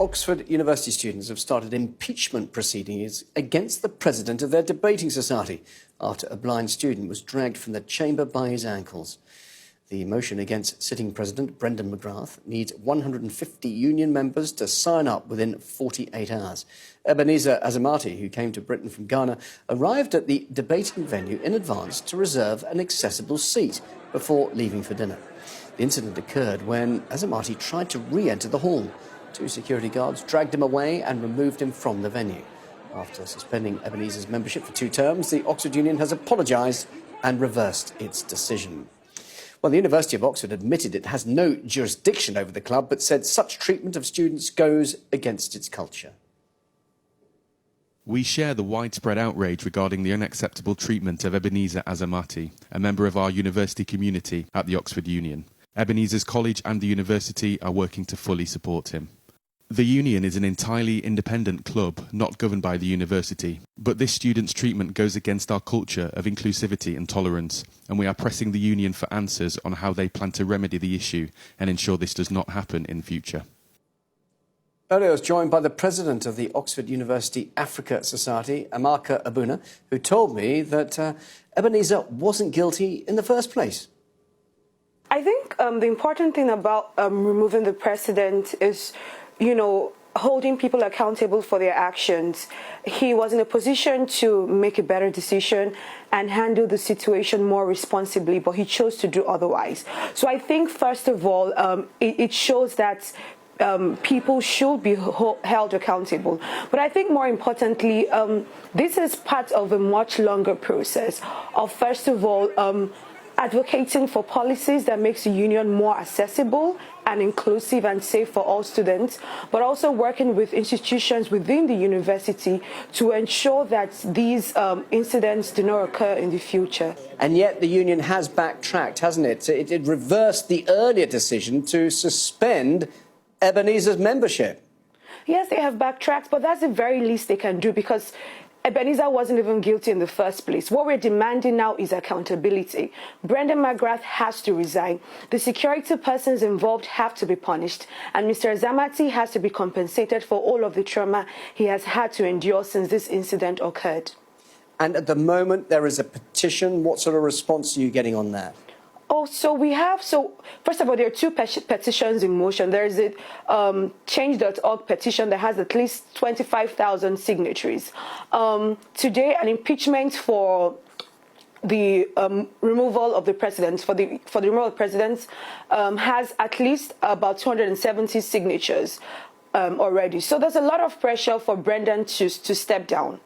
Oxford University students have started impeachment proceedings against the president of their debating society after a blind student was dragged from the chamber by his ankles. The motion against sitting president Brendan McGrath needs 150 union members to sign up within 48 hours. Ebenezer Azamati, who came to Britain from Ghana, arrived at the debating venue in advance to reserve an accessible seat before leaving for dinner. The incident occurred when Azamati tried to re-enter the hall. Two security guards dragged him away and removed him from the venue. After suspending Ebenezer's membership for 2 terms, the Oxford Union has apologised and reversed its decision. Well, the University of Oxford admitted it has no jurisdiction over the club, but said such treatment of students goes against its culture. We share the widespread outrage regarding the unacceptable treatment of Ebenezer Azamati, a member of our university community at the Oxford Union. Ebenezer's college and the university are working to fully support him. The union is an entirely independent club, not governed by the university, but this student's treatment goes against our culture of inclusivity and tolerance, and we are pressing the union for answers on how they plan to remedy the issue and ensure this does not happen in future. Earlier I was joined by the president of the Oxford University Africa Society, Nwamaka, who told me that Ebenezer wasn't guilty in the first place. I think the important thing about removing the president is, holding people accountable for their actions. He was in a position to make a better decision and handle the situation more responsibly, but he chose to do otherwise. So I think, first of all, it shows that people should be held accountable. But I think more importantly, this is part of a much longer process of, first of all, advocating for policies that makes the union more accessible and inclusive and safe for all students, but also working with institutions within the university to ensure that these incidents do not occur in the future. And yet the union has backtracked, hasn't it? It reversed the earlier decision to suspend Ebenezer's membership. Yes, they have backtracked, but that's the very least they can do, because Ebenezer wasn't even guilty in the first place. What we're demanding now is accountability. Brendan McGrath has to resign. The security persons involved have to be punished. And Mr. Azamati has to be compensated for all of the trauma he has had to endure since this incident occurred. And at the moment, there is a petition. What sort of response are you getting on that? Oh, first of all, there are 2 petitions in motion. There is a change.org petition that has at least 25,000 signatories. Today, an impeachment for the removal of the president, for the removal of the president, has at least about 270 signatures already. So there's a lot of pressure for Brendan to step down.